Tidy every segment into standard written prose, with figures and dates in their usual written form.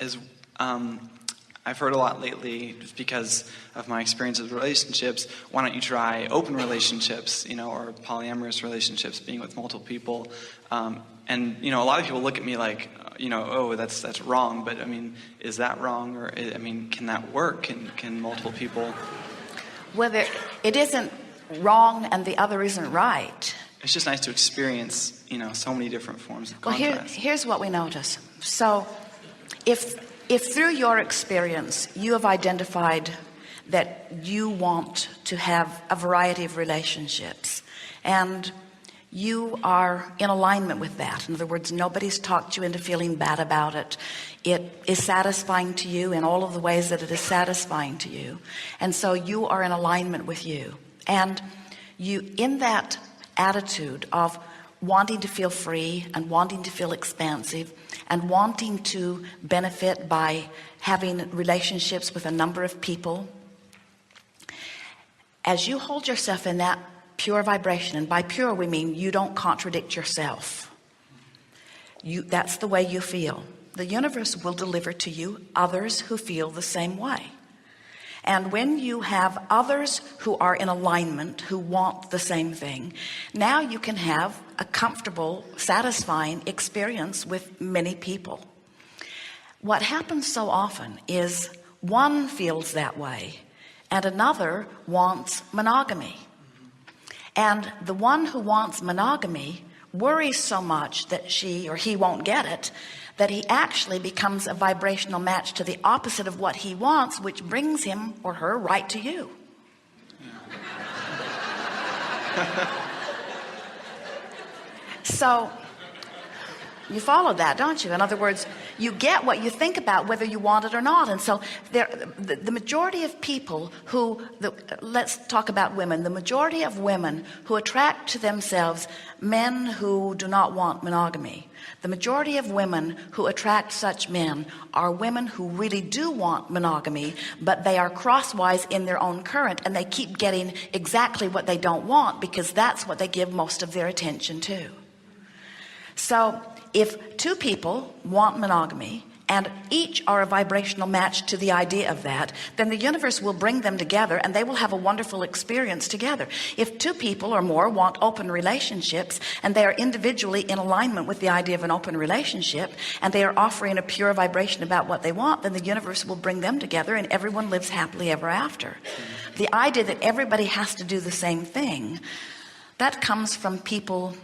is I've heard a lot lately, just because of my experience with relationships, why don't you try open relationships, or polyamorous relationships, being with multiple people. And a lot of people look at me like, oh, that's wrong. But I mean, is that wrong? Or I mean, can that work? Can multiple people? Whether it isn't wrong and the other isn't right. It's just nice to experience, so many different forms of contrast. Well, here's what we notice. So, if through your experience you have identified that you want to have a variety of relationships, and you are in alignment with that, in other words, nobody's talked you into feeling bad about it, it is satisfying to you in all of the ways that it is satisfying to you, and so you are in alignment with you, and you, in that attitude of wanting to feel free and wanting to feel expansive and wanting to benefit by having relationships with a number of people, as you hold yourself in that pure vibration, and by pure we mean you don't contradict yourself, that's the way you feel, the universe will deliver to you others who feel the same way. And when you have others who are in alignment, who want the same thing, now you can have a comfortable, satisfying experience with many people. What happens so often is one feels that way and another wants monogamy. And the one who wants monogamy worries so much that she or he won't get it, that he actually becomes a vibrational match to the opposite of what he wants, which brings him or her right to you. So you follow that, don't you? In other words, you get what you think about whether you want it or not. And so the majority of people who, let's talk about women, the majority of women who attract to themselves men who do not want monogamy, the majority of women who attract such men are women who really do want monogamy, but they are crosswise in their own current, and they keep getting exactly what they don't want because that's what they give most of their attention to. So if two people want monogamy and each are a vibrational match to the idea of that, then the universe will bring them together and they will have a wonderful experience together. If two people or more want open relationships and they are individually in alignment with the idea of an open relationship and they are offering a pure vibration about what they want, then the universe will bring them together and everyone lives happily ever after. The idea that everybody has to do the same thing, that comes from people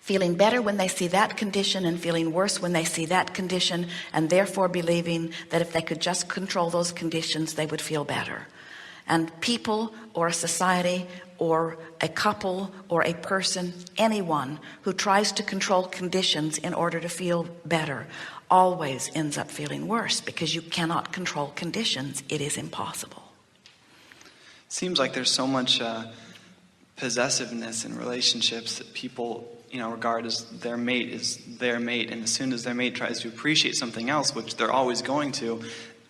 feeling better when they see that condition and feeling worse when they see that condition, and therefore believing that if they could just control those conditions they would feel better. And people or a society or a couple or a person, anyone who tries to control conditions in order to feel better always ends up feeling worse, because you cannot control conditions. It is impossible. Seems like there's so much possessiveness in relationships that people regard as their mate is their mate, and as soon as their mate tries to appreciate something else, which they're always going to,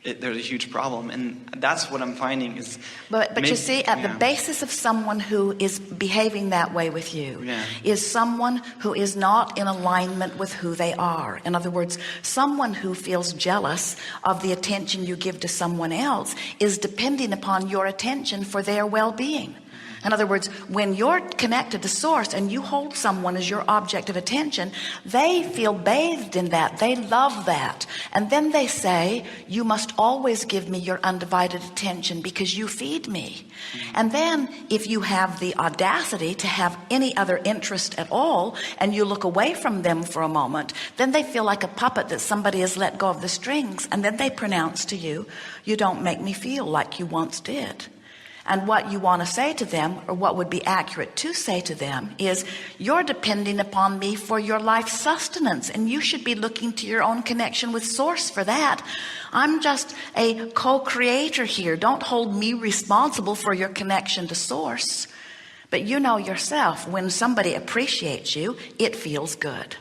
there's a huge problem. And that's what I'm finding is, but you see, at the basis of someone who is behaving that way with you is someone who is not in alignment with who they are. In other words, someone who feels jealous of the attention you give to someone else is depending upon your attention for their well-being. In other words, when you're connected to source and you hold someone as your object of attention, they feel bathed in that. They love that. And then they say, you must always give me your undivided attention because you feed me. And then if you have the audacity to have any other interest at all and you look away from them for a moment, then they feel like a puppet that somebody has let go of the strings, and then they pronounce to you, you don't make me feel like you once did. And what you want to say to them, or what would be accurate to say to them, is you're depending upon me for your life sustenance, and you should be looking to your own connection with source for that. I'm just a co-creator here. Don't hold me responsible for your connection to source. But you know yourself, when somebody appreciates you, it feels good.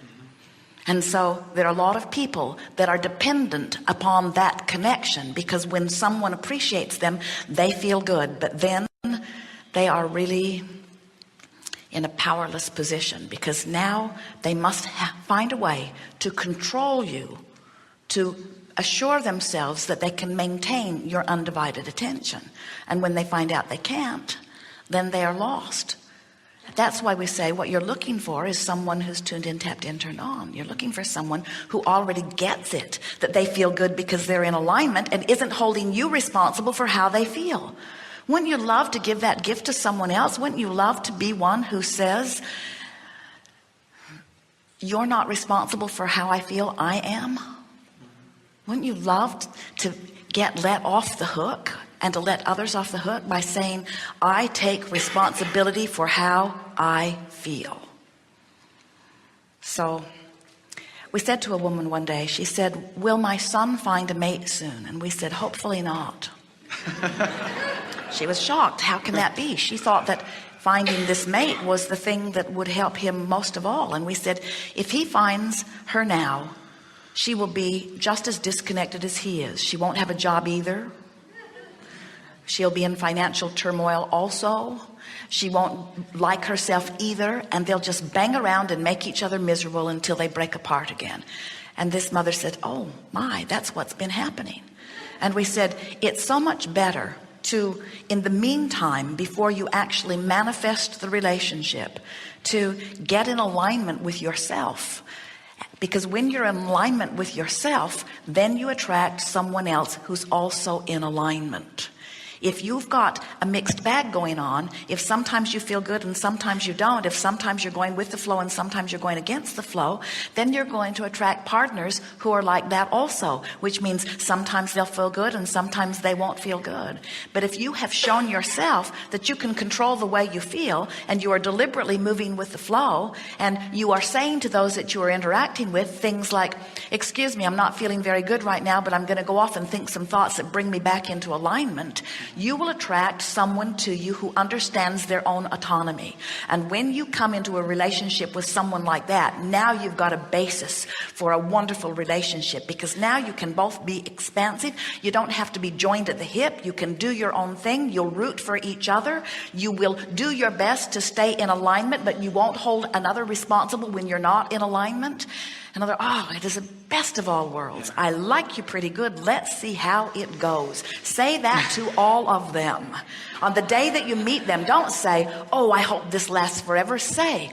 And so there are a lot of people that are dependent upon that connection, because when someone appreciates them, they feel good. But then they are really in a powerless position, because now they must find a way to control you to assure themselves that they can maintain your undivided attention. And when they find out they can't, then they are lost. That's why we say what you're looking for is someone who's tuned in, tapped in, turned on. You're looking for someone who already gets it, that they feel good because they're in alignment and isn't holding you responsible for how they feel. Wouldn't you love to give that gift to someone else? Wouldn't you love to be one who says, you're not responsible for how I feel, I am? Wouldn't you love to get let off the hook and to let others off the hook by saying, I take responsibility for how I feel? So we said to a woman one day, she said, will my son find a mate soon? And we said, hopefully not. She was shocked. How can that be? She thought that finding this mate was the thing that would help him most of all. And we said, if he finds her now, she will be just as disconnected as he is. She won't have a job either. She'll be in financial turmoil also. She won't like herself either. And they'll just bang around and make each other miserable until they break apart again. And this mother said, oh my, that's what's been happening. And we said, it's so much better to, in the meantime, before you actually manifest the relationship, to get in alignment with yourself. Because when you're in alignment with yourself, then you attract someone else who's also in alignment. If you've got a mixed bag going on, if sometimes you feel good and sometimes you don't, if sometimes you're going with the flow and sometimes you're going against the flow, then you're going to attract partners who are like that also, which means sometimes they'll feel good and sometimes they won't feel good. But if you have shown yourself that you can control the way you feel and you are deliberately moving with the flow, and you are saying to those that you are interacting with things like, excuse me, I'm not feeling very good right now, but I'm going to go off and think some thoughts that bring me back into alignment, you will attract someone to you who understands their own autonomy. And when you come into a relationship with someone like that, now you've got a basis for a wonderful relationship, because now you can both be expansive. You don't have to be joined at the hip. You can do your own thing. You'll root for each other. You will do your best to stay in alignment, but you won't hold another responsible when you're not in alignment. Another, oh, it is the best of all worlds. I like you pretty good. Let's see how it goes. Say that to all of them. On the day that you meet them, don't say, oh, I hope this lasts forever. Say,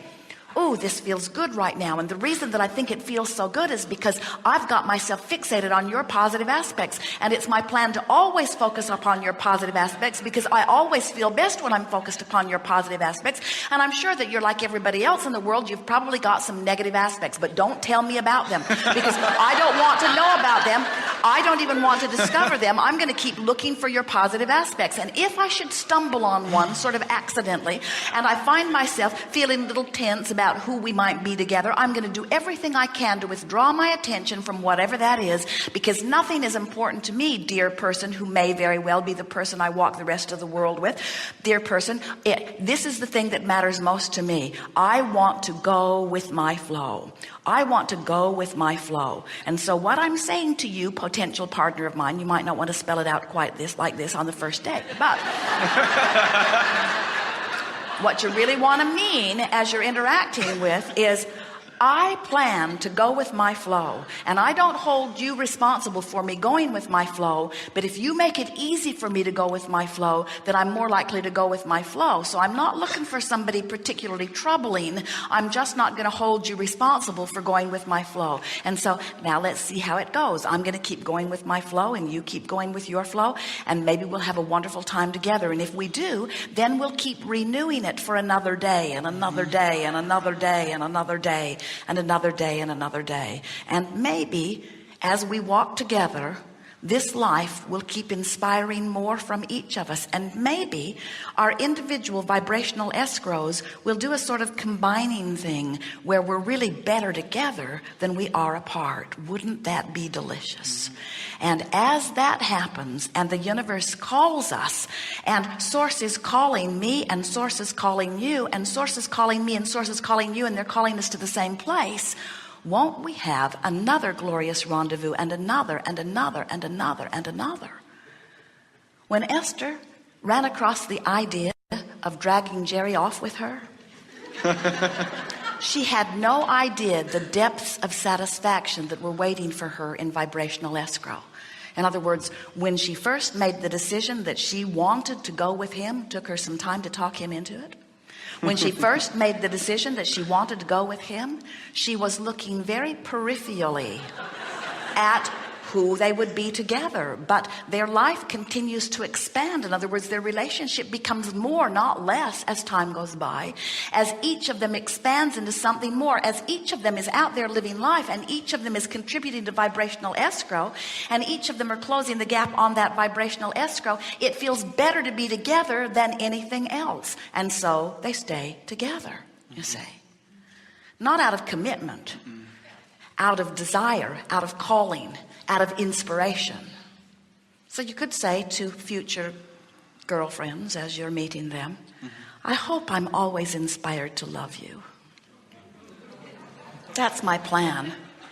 oh, this feels good right now. And the reason that I think it feels so good is because I've got myself fixated on your positive aspects. And it's my plan to always focus upon your positive aspects, because I always feel best when I'm focused upon your positive aspects. And I'm sure that you're like everybody else in the world. You've probably got some negative aspects, but don't tell me about them, because I don't want to know about them. I don't even want to discover them. I'm going to keep looking for your positive aspects. And if I should stumble on one sort of accidentally, and I find myself feeling a little tense about who we might be together, I'm going to do everything I can to withdraw my attention from whatever that is, because nothing is important to me, dear person, who may very well be the person I walk the rest of the world with. Dear person, this is the thing that matters most to me. I want to go with my flow. I want to go with my flow. And so what I'm saying to you, potential partner of mine, you might not want to spell it out quite like this on the first date, but what you really want to mean as you're interacting with is, I plan to go with my flow, and I don't hold you responsible for me going with my flow. But if you make it easy for me to go with my flow, then I'm more likely to go with my flow. So I'm not looking for somebody particularly troubling. I'm just not going to hold you responsible for going with my flow. And so now let's see how it goes. I'm going to keep going with my flow, and you keep going with your flow, and maybe we'll have a wonderful time together. And if we do, then we'll keep renewing it for another day and another day and another day and another day and another day and another day. And maybe as we walk together, this life will keep inspiring more from each of us. And maybe our individual vibrational escrows will do a sort of combining thing where we're really better together than we are apart. Wouldn't that be delicious? And as that happens, and the universe calls us, and source is calling me, and source is calling you, and source is calling me, and source is calling you, and they're calling us to the same place, won't we have another glorious rendezvous, and another, and another, and another, and another? When Esther ran across the idea of dragging Jerry off with her, She had no idea the depths of satisfaction that were waiting for her in vibrational escrow. In other words, when she first made the decision that she wanted to go with him, took her some time to talk him into it. When she first made the decision that she wanted to go with him, she was looking very peripherally at who they would be together, but their life continues to expand. In other words, their relationship becomes more, not less, as time goes by, as each of them expands into something more, as each of them is out there living life, and each of them is contributing to vibrational escrow, and each of them are closing the gap on that vibrational escrow. It feels better to be together than anything else, and so they stay together, you see. Not out of commitment, out of desire, out of calling, out of inspiration. So you could say to future girlfriends as you're meeting them, I hope I'm always inspired to love you. That's my plan.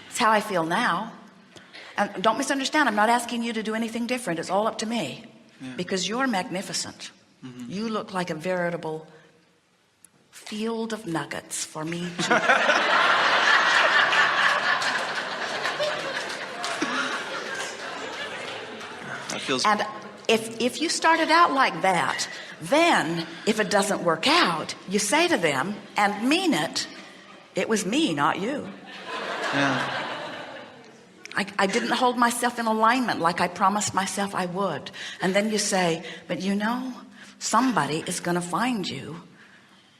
It's how I feel now. And don't misunderstand, I'm not asking you to do anything different. It's all up to me. Because you're magnificent. You look like a veritable field of nuggets for me to and if you started out like that, then if it doesn't work out, you say to them and mean it, it was me, not you. Yeah. I didn't hold myself in alignment like I promised myself I would. And then you say, but you know, somebody is going to find you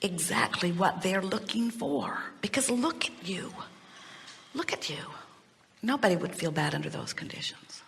exactly what they're looking for. Because look at you. Look at you. Nobody would feel bad under those conditions.